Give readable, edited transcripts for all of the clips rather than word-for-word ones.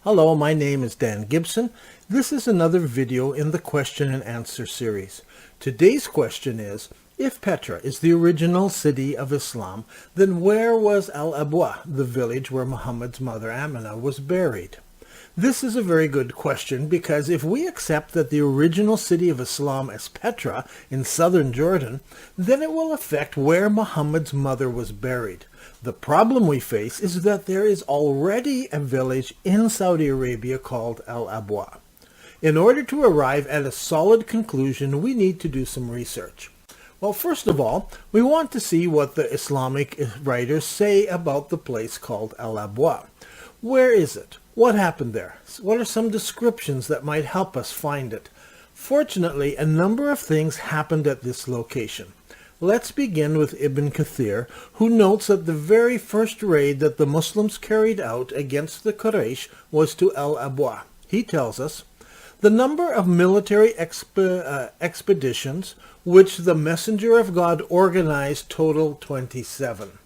Hello, my name is Dan Gibson. This is another video in the question and answer series. Today's question is, if Petra is the original city of Islam, then where was Al Abwa, the village where Muhammad's mother Amina was buried? This is a very good question because if we accept that the original city of Islam is Petra in southern Jordan, then it will affect where Muhammad's mother was buried. The problem we face is that there is already a village in Saudi Arabia called Al Abwa. In order to arrive at a solid conclusion, we need to do some research. Well, first of all, we want to see what the Islamic writers say about the place called Al Abwa. Where is it? What happened there? What are some descriptions that might help us find it? Fortunately, a number of things happened at this location. Let's begin with Ibn Kathir, who notes that the very first raid that the Muslims carried out against the Quraysh was to Al Abwa. He tells us, the number of military expeditions which the Messenger of God organized totaled 27.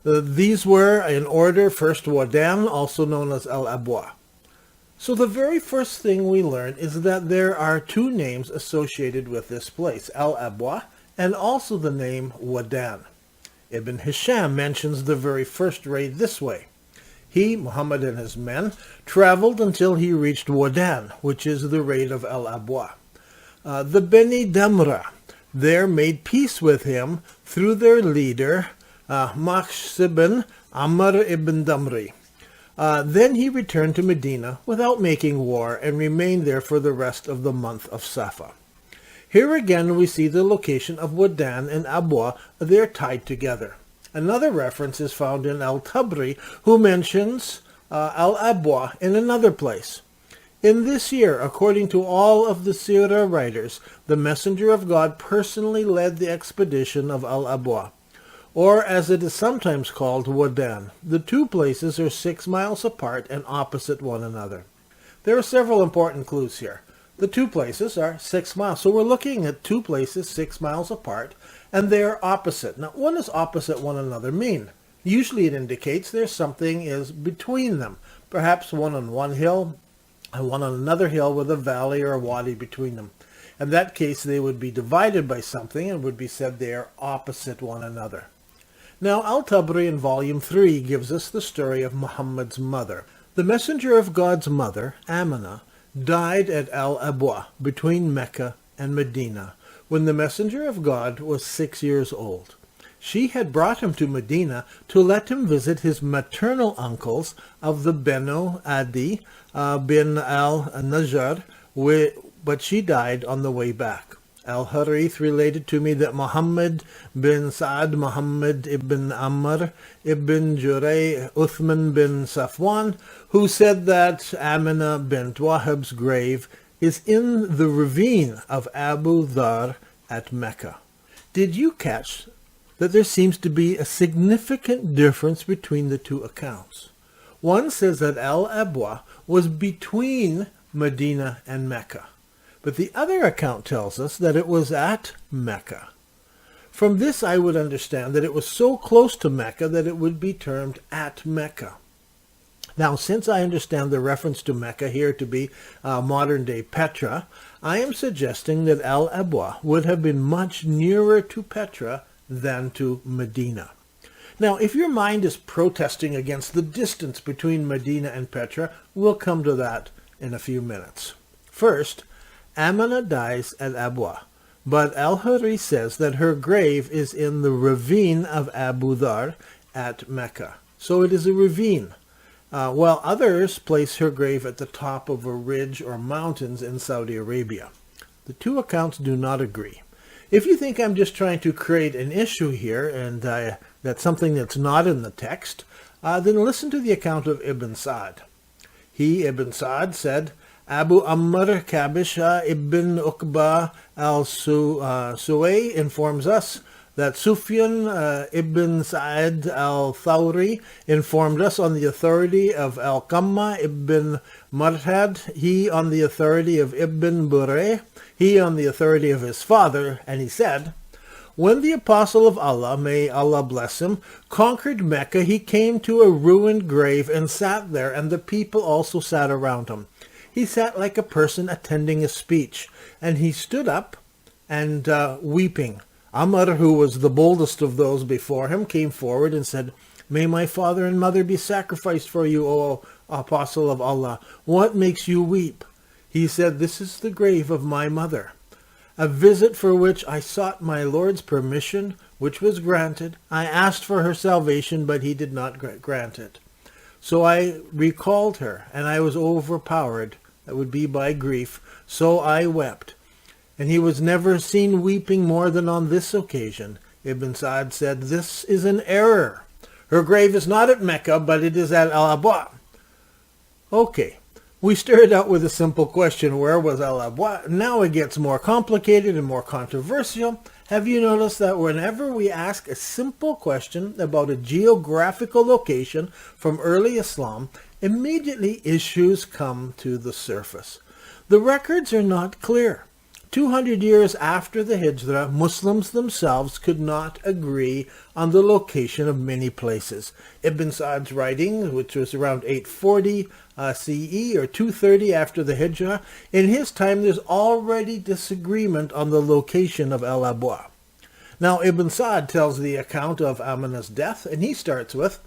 These were, in order, first Wadan, also known as Al Abwa. So the very first thing we learn is that there are two names associated with this place, Al Abwa, and also the name Wadan. Ibn Hisham mentions the very first raid this way. He, Muhammad and his men, traveled until he reached Wadan, which is the raid of Al Abwa. The Beni Damra there made peace with him through their leader, Makhsh ibn Amr ibn Damri. Then he returned to Medina without making war and remained there for the rest of the month of Safa. Here again we see the location of Wadan and Abwa. They are tied together. Another reference is found in Al-Tabri, who mentions Al Abwa in another place. In this year, according to all of the Sirah writers, the Messenger of God personally led the expedition of Al Abwa, or as it is sometimes called, Wadan. The two places are 6 miles apart and opposite one another. There are several important clues here. The two places are 6 miles, so we're looking at two places 6 miles apart, and they are opposite. Now, what does opposite one another mean? Usually it indicates there's something is between them, perhaps one on one hill and one on another hill with a valley or a wadi between them. In that case, they would be divided by something and would be said they are opposite one another. Now, Al-Tabri in Volume 3 gives us the story of Muhammad's mother. The Messenger of God's mother, Amina, died at Al Abwa between Mecca and Medina when the Messenger of God was 6 years old. She had brought him to Medina to let him visit his maternal uncles of the Benu Adi bin al-Najjar, but she died on the way back. Al-Harith related to me that Muhammad bin Sa'ad Muhammad ibn Amr ibn Juray Uthman bin Safwan, who said that Amina bint Wahab's grave is in the ravine of Abu Dhar at Mecca. Did you catch that there seems to be a significant difference between the two accounts? One says that Al Abwa was between Medina and Mecca, but the other account tells us that it was at Mecca. From this I would understand that it was so close to Mecca that it would be termed at Mecca. Now, since I understand the reference to Mecca here to be modern-day Petra, I am suggesting that Al Abwa would have been much nearer to Petra than to Medina. Now, if your mind is protesting against the distance between Medina and Petra, we'll come to that in a few minutes. First, Amina dies at Abwa, but Al-Huri says that her grave is in the ravine of Abu Dhar at Mecca. So it is a ravine, while others place her grave at the top of a ridge or mountains in Saudi Arabia. The two accounts do not agree. If you think I'm just trying to create an issue here and that's something that's not in the text, then listen to the account of Ibn Sa'd. He, Ibn Sa'd, said, Abu Amr Kabish ibn Uqba al-Suway informs us that Sufyan ibn Sa'id al-Thawri informed us on the authority of Al-Qamma ibn Marhad, he on the authority of Ibn Buray, he on the authority of his father, and he said, When the apostle of Allah, may Allah bless him, conquered Mecca, he came to a ruined grave and sat there, and the people also sat around him. He sat like a person attending a speech, and he stood up and weeping. Amr, who was the boldest of those before him, came forward and said, "May my father and mother be sacrificed for you, O apostle of Allah. What makes you weep?" He said, "This is the grave of my mother, a visit for which I sought my Lord's permission, which was granted. I asked for her salvation, but he did not grant it. So I recalled her, and I was overpowered, that would be by grief, so I wept. And he was never seen weeping more than on this occasion." Ibn Sa'd said, "This is an error. Her grave is not at Mecca, but it is at Al Abwa." Okay, we started out with a simple question, where was Al Abwa? Now it gets more complicated and more controversial. Have you noticed that whenever we ask a simple question about a geographical location from early Islam, immediately issues come to the surface? The records are not clear. 200 years after the Hijrah, Muslims themselves could not agree on the location of many places. Ibn Sa'd's writing, which was around 840 CE or 230 after the Hijrah, in his time there's already disagreement on the location of Al Abwa. Now Ibn Sa'd tells the account of Amina's death, and he starts with,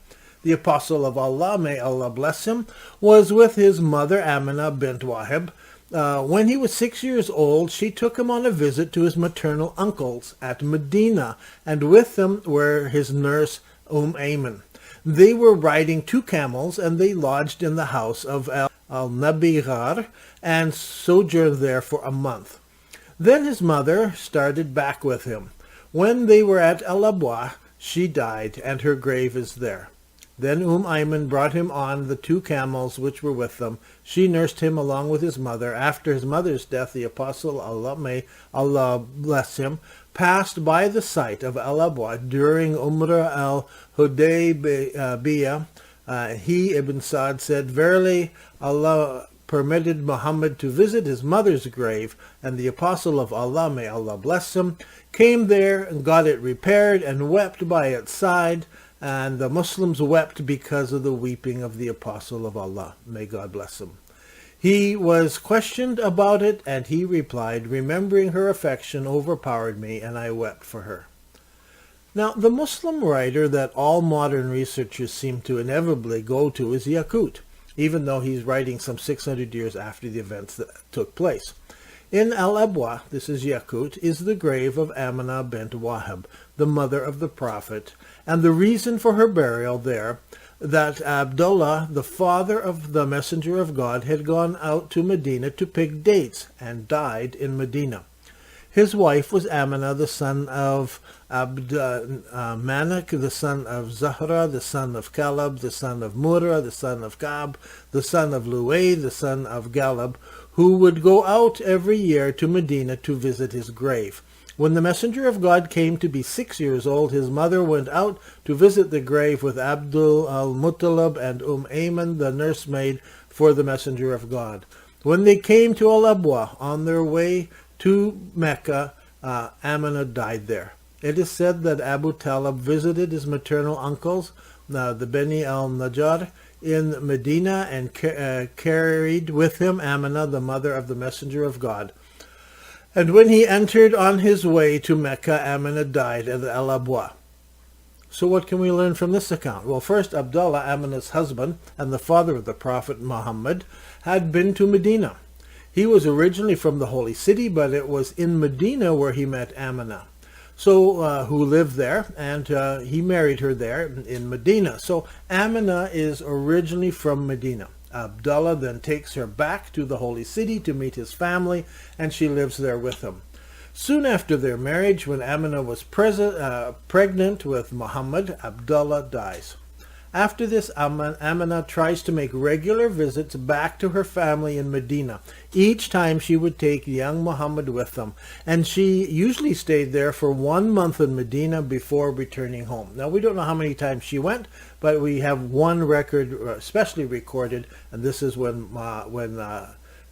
"The apostle of Allah, may Allah bless him, was with his mother Amina bint Wahab. When he was 6 years old, she took him on a visit to his maternal uncles at Medina, and with them were his nurse Ayman. They were riding 2 camels, and they lodged in the house of al-Nabighar and sojourned there for a month. Then his mother started back with him. When they were at Al Abwa, she died, and her grave is there. Then Ayman brought him on the 2 camels which were with them. She nursed him along with his mother. After his mother's death, the apostle, Allah, may Allah bless him, passed by the site of Al Abwa during Umrah al-Hudaybiyah. He, Ibn Sa'd, said, "Verily, Allah permitted Muhammad to visit his mother's grave, and the apostle of Allah, may Allah bless him, came there and got it repaired and wept by its side. And the Muslims wept because of the weeping of the apostle of Allah. May God bless him. He was questioned about it, and he replied, 'Remembering her affection overpowered me, and I wept for her.'" Now, the Muslim writer that all modern researchers seem to inevitably go to is Yaqut, even though he's writing some 600 years after the events that took place. In Al Abwa, this is Yaqut, is the grave of Amina bint Wahab, the mother of the Prophet, and the reason for her burial there, that Abdullah, the father of the Messenger of God, had gone out to Medina to pick dates and died in Medina. His wife was Amina, the son of Manak, the son of Zahra, the son of Kalab, the son of Murrah, the son of Ka'b, the son of Luay, the son of Galab, who would go out every year to Medina to visit his grave. When the Messenger of God came to be 6 years old, his mother went out to visit the grave with Abdul al-Muttalib and Ayman, the nursemaid for the Messenger of God. When they came to Al Abwa on their way to Mecca, Amina died there. It is said that Abu Talib visited his maternal uncles, the Beni al-Najjar, in Medina and carried with him Amina, the mother of the Messenger of God. And when he entered on his way to Mecca, Amina died at Al Abwa. So what can we learn from this account? Well, first, Abdullah, Amina's husband and the father of the Prophet Muhammad, had been to Medina. He was originally from the Holy City, but it was in Medina where he met Amina, who lived there, and he married her there in Medina. So Amina is originally from Medina. Abdullah then takes her back to the Holy City to meet his family, and she lives there with him. Soon after their marriage, when Amina was pregnant with Muhammad, Abdullah dies. After this, Amina tries to make regular visits back to her family in Medina. Each time she would take young Muhammad with them, and she usually stayed there for 1 month in Medina before returning home. Now, we don't know how many times she went, but we have one record especially recorded, and this is when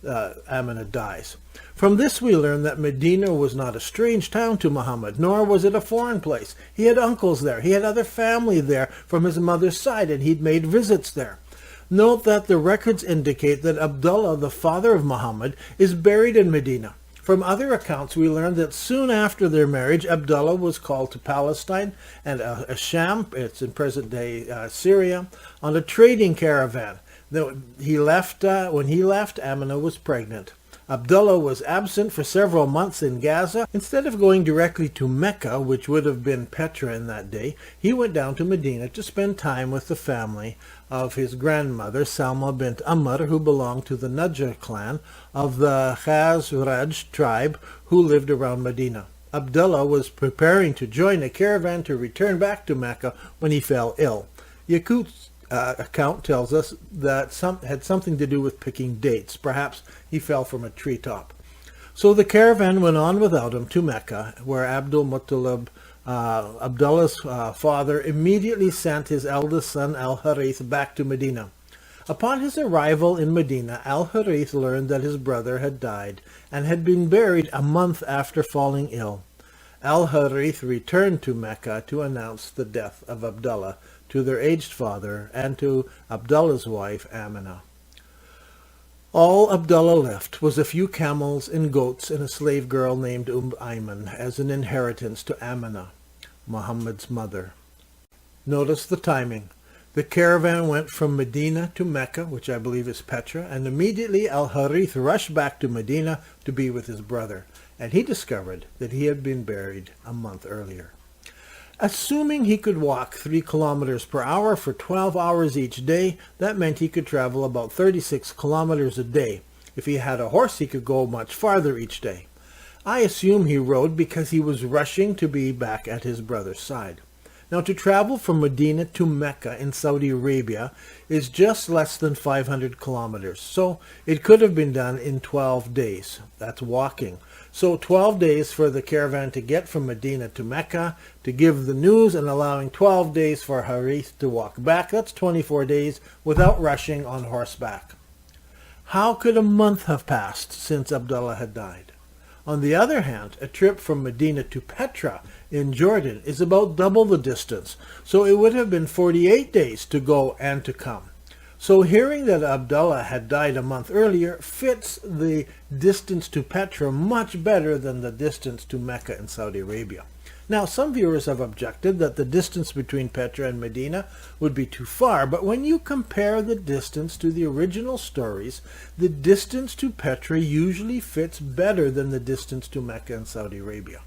Amina dies. From this we learn that Medina was not a strange town to Muhammad, nor was it a foreign place. He had uncles there. He had other family there from his mother's side, and he'd made visits there. Note that the records indicate that Abdullah, the father of Muhammad, is buried in Medina. From other accounts, we learn that soon after their marriage, Abdullah was called to Palestine and Asham, it's in present-day Syria, on a trading caravan. When he left, Amina was pregnant. Abdullah was absent for several months in Gaza. Instead of going directly to Mecca, which would have been Petra in that day, he went down to Medina to spend time with the family of his grandmother, Salma bint Amr, who belonged to the Najjar clan of the Khazraj tribe who lived around Medina. Abdullah was preparing to join a caravan to return back to Mecca when he fell ill. Yakut's account tells us that had something to do with picking dates. Perhaps he fell from a treetop. So the caravan went on without him to Mecca, where Abdul Muttalib, Abdullah's father, immediately sent his eldest son Al-Harith back to Medina. Upon his arrival in Medina, Al-Harith learned that his brother had died and had been buried a month after falling ill. Al-Harith returned to Mecca to announce the death of Abdullah to their aged father and to Abdullah's wife Amina. All Abdullah left was a few camels and goats and a slave girl named Ayman as an inheritance to Amina, Muhammad's mother. Notice the timing. The caravan went from Medina to Mecca, which I believe is Petra, and immediately Al-Harith rushed back to Medina to be with his brother, and he discovered that he had been buried a month earlier. Assuming he could walk 3 kilometers per hour for 12 hours each day, that meant he could travel about 36 kilometers a day. If he had a horse, he could go much farther each day. I assume he rode because he was rushing to be back at his brother's side. Now, to travel from Medina to Mecca in Saudi Arabia is just less than 500 kilometers, so it could have been done in 12 days. That's walking. So 12 days for the caravan to get from Medina to Mecca, to give the news, and allowing 12 days for Harith to walk back. That's 24 days without rushing on horseback. How could a month have passed since Abdullah had died? On the other hand, a trip from Medina to Petra in Jordan is about double the distance, so it would have been 48 days to go and to come. So hearing that Abdullah had died a month earlier fits the distance to Petra much better than the distance to Mecca in Saudi Arabia. Now, some viewers have objected that the distance between Petra and Medina would be too far, but when you compare the distance to the original stories, the distance to Petra usually fits better than the distance to Mecca and Saudi Arabia.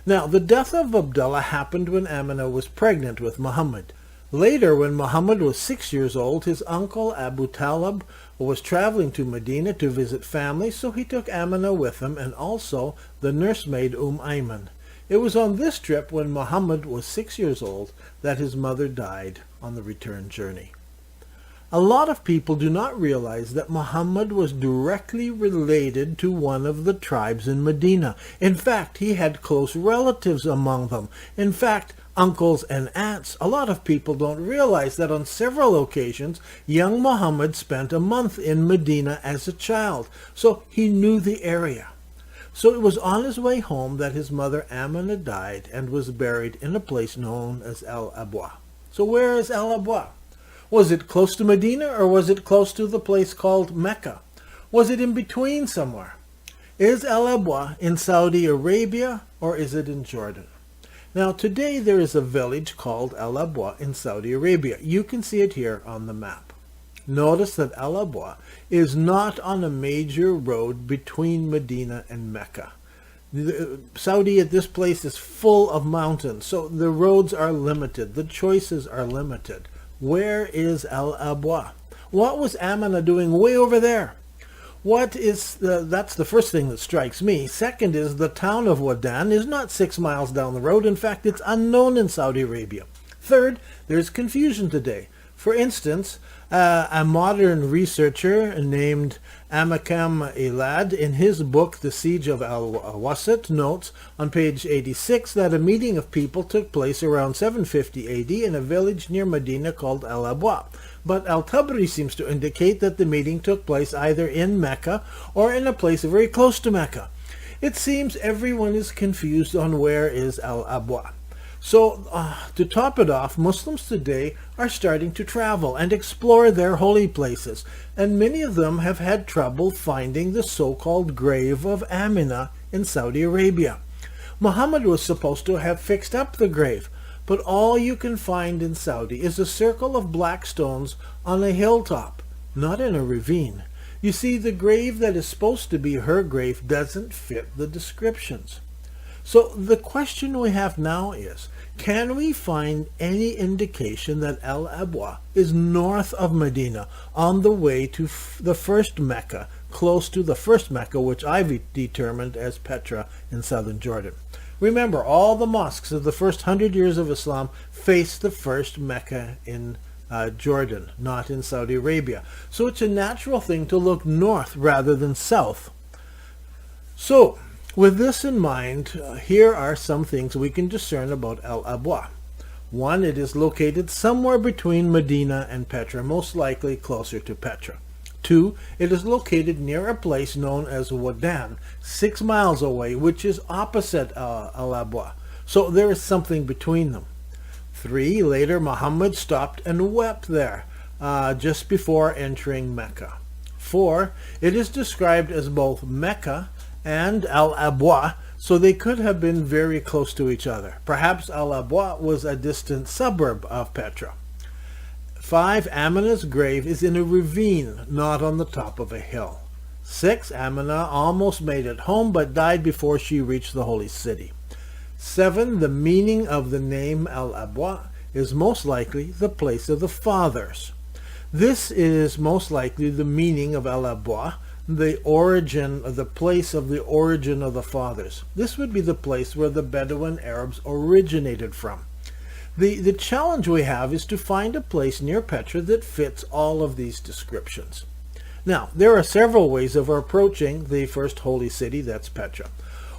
Now, the death of Abdullah happened when Amina was pregnant with Muhammad. Later, when Muhammad was 6 years old, his uncle Abu Talib was traveling to Medina to visit family, so he took Amina with him and also the nursemaid Ayman. It was on this trip, when Muhammad was 6 years old, that his mother died on the return journey. A lot of people do not realize that Muhammad was directly related to one of the tribes in Medina. In fact, he had close relatives among them. In fact, uncles and aunts. A lot of people don't realize that on several occasions, young Muhammad spent a month in Medina as a child, so he knew the area. So it was on his way home that his mother Amina died and was buried in a place known as Al Abwa. So where is Al Abwa? Was it close to Medina, or was it close to the place called Mecca? Was it in between somewhere? Is Al Abwa in Saudi Arabia, or is it in Jordan? Now, today there is a village called Al Abwa in Saudi Arabia. You can see it here on the map. Notice that Al Abwa is not on a major road between Medina and Mecca. Saudi at this place is full of mountains, so the roads are limited. The choices are limited. Where is Al Abwa? What was Amina doing way over there? That's the first thing that strikes me. Second is the town of Wadan is not 6 miles down the road. In fact, it's unknown in Saudi Arabia. Third, there's confusion today. For instance, a modern researcher named Amakam Elad, in his book The Siege of Al-Wasat, notes on page 86 that a meeting of people took place around 750 AD in a village near Medina called Al Abwa. But Al-Tabari seems to indicate that the meeting took place either in Mecca or in a place very close to Mecca. It seems everyone is confused on where is Al Abwa. So, to top it off, Muslims today are starting to travel and explore their holy places, and many of them have had trouble finding the so-called grave of Amina in Saudi Arabia. Muhammad was supposed to have fixed up the grave, but all you can find in Saudi is a circle of black stones on a hilltop, not in a ravine. You see, the grave that is supposed to be her grave doesn't fit the descriptions. So the question we have now is, can we find any indication that Al Abwa is north of Medina, on the way to the first Mecca, close to the first Mecca, which I've determined as Petra in southern Jordan? Remember, all the mosques of the first 100 years of Islam face the first Mecca in Jordan, not in Saudi Arabia. So it's a natural thing to look north rather than south. So, with this in mind, here are some things we can discern about Al Abwa. One, it is located somewhere between Medina and Petra, most likely closer to Petra. Two, it is located near a place known as Wadan, 6 miles away, which is opposite Al Abwa. So there is something between them. Three, later Muhammad stopped and wept there, just before entering Mecca. Four, it is described as both Mecca and Al Abwa, so they could have been very close to each other. Perhaps Al Abwa was a distant suburb of Petra. 5, Amina's grave is in a ravine, not on the top of a hill. 6, Amina almost made it home but died before she reached the holy city. 7, the meaning of the name Al Abwa is most likely the place of the fathers. This is most likely the meaning of Al Abwa, the origin of the place of the origin of the fathers. This would be the place where the Bedouin Arabs originated from. The challenge we have is to find a place near Petra that fits all of these descriptions. Now, there are several ways of approaching the first holy city, that's Petra.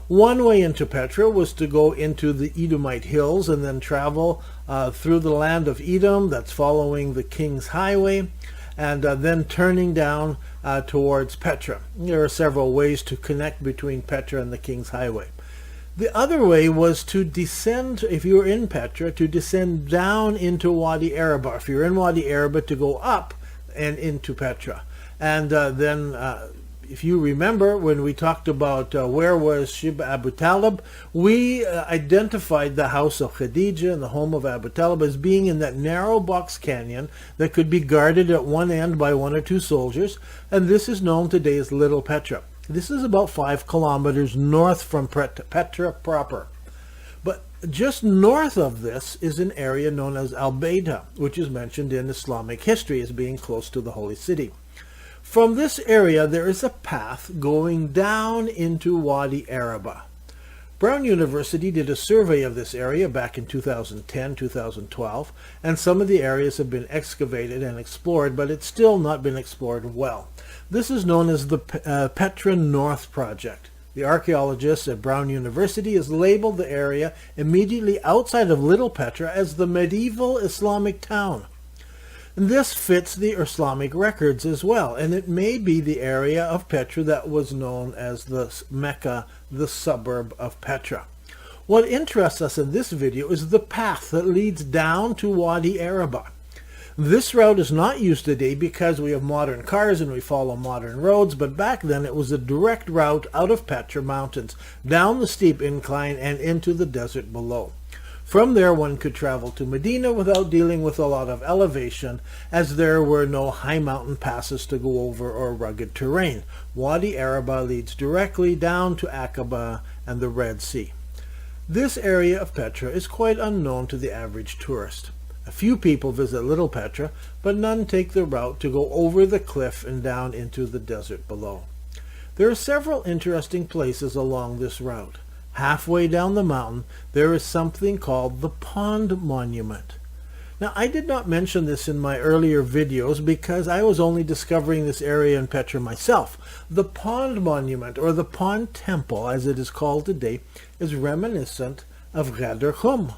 One way into Petra was to go into the Edomite hills and then travel through the land of Edom, that's following the King's Highway, and then turning down towards Petra. There are several ways to connect between Petra and the King's Highway. The other way was to descend, if you were in Petra, to descend down into Wadi Araba. If you're in Wadi Araba, to go up and into Petra. And then, if you remember, when we talked about where was Shib Abu Talib, we identified the house of Khadija and the home of Abu Talib as being in that narrow box canyon that could be guarded at one end by 1 or 2 soldiers, and this is known today as Little Petra. This is about 5 kilometers north from Petra proper. But just north of this is an area known as Al-Bayda, which is mentioned in Islamic history as being close to the holy city. From this area, there is a path going down into Wadi Araba. Brown University did a survey of this area back in 2010-2012, and some of the areas have been excavated and explored, but it's still not been explored well. This is known as the Petra North Project. The archaeologists at Brown University has labeled the area immediately outside of Little Petra as the medieval Islamic town. And this fits the Islamic records as well, and it may be the area of Petra that was known as the Mecca, the suburb of Petra. What interests us in this video is the path that leads down to Wadi Araba. This route is not used today because we have modern cars and we follow modern roads, but back then it was a direct route out of Petra Mountains, down the steep incline and into the desert below. From there one could travel to Medina without dealing with a lot of elevation, as there were no high mountain passes to go over or rugged terrain. Wadi Araba leads directly down to Aqaba and the Red Sea. This area of Petra is quite unknown to the average tourist. A few people visit Little Petra, but none take the route to go over the cliff and down into the desert below. There are several interesting places along this route. Halfway down the mountain, there is something called the Pond Monument. Now, I did not mention this in my earlier videos because I was only discovering this area in Petra myself. The pond monument, or the pond temple as it is called today, is reminiscent of Ghadir Khum.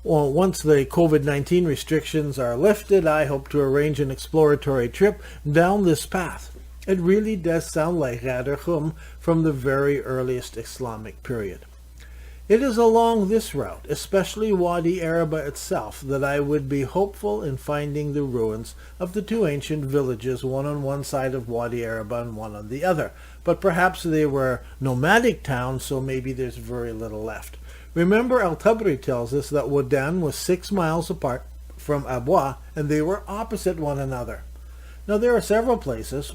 Well, once the COVID-19 restrictions are lifted, I hope to arrange an exploratory trip down this path. It really does sound like Ghadir Khum from the very earliest Islamic period. It is along this route, especially Wadi Araba itself, that I would be hopeful in finding the ruins of the two ancient villages, one on one side of Wadi Araba and one on the other. But perhaps they were nomadic towns, so maybe there's very little left. Remember, Al-Tabri tells us that Wadan was 6 miles apart from Abwa, and they were opposite one another. Now, there are several places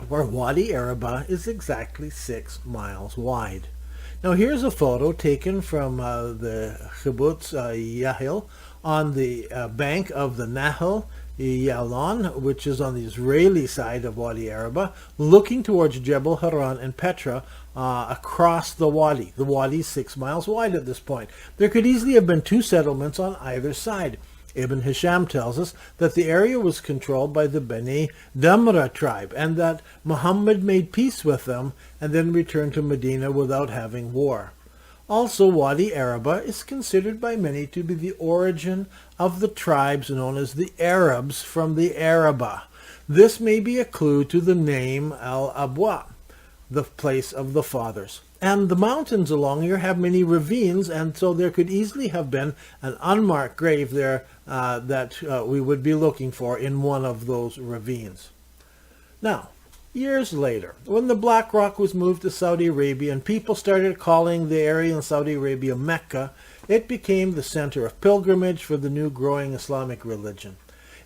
where Wadi Araba is exactly 6 miles wide. Now, here's a photo taken from the Kibbutz Yahil on the bank of the Nahal Yalon, which is on the Israeli side of Wadi Araba, looking towards Jebel Haran and Petra across the wadi. The wadi is 6 miles wide at this point. There could easily have been 2 settlements on either side. Ibn Hisham tells us that the area was controlled by the Beni Damra tribe and that Muhammad made peace with them and then returned to Medina without having war. Also, Wadi Araba is considered by many to be the origin of the tribes known as the Arabs from the Araba. This may be a clue to the name Al Abwa, the place of the fathers. And the mountains along here have many ravines, and so there could easily have been an unmarked grave there that we would be looking for in one of those ravines. Now, years later, when the Black Rock was moved to Saudi Arabia and people started calling the area in Saudi Arabia Mecca, it became the center of pilgrimage for the new growing Islamic religion.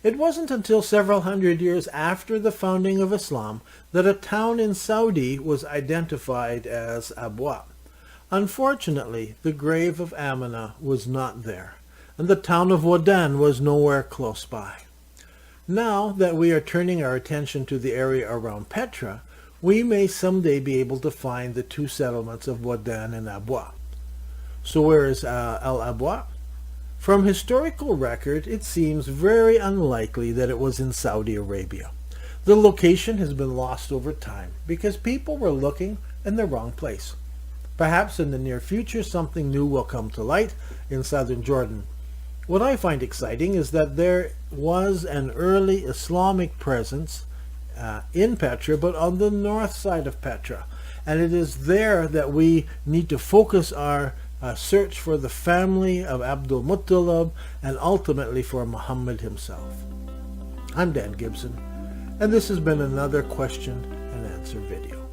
It wasn't until several hundred years after the founding of Islam that a town in Saudi was identified as Abwa. Unfortunately, the grave of Amina was not there, and the town of Wadan was nowhere close by. Now that we are turning our attention to the area around Petra, we may someday be able to find the 2 settlements of Wadan and Abwa. So where is Al Abwa? From historical record, it seems very unlikely that it was in Saudi Arabia. The location has been lost over time because people were looking in the wrong place. Perhaps in the near future something new will come to light in southern Jordan. What I find exciting is that there was an early Islamic presence in Petra, but on the north side of Petra. And it is there that we need to focus our search for the family of Abdul Muttalib and ultimately for Muhammad himself. I'm Dan Gibson, and this has been another question and answer video.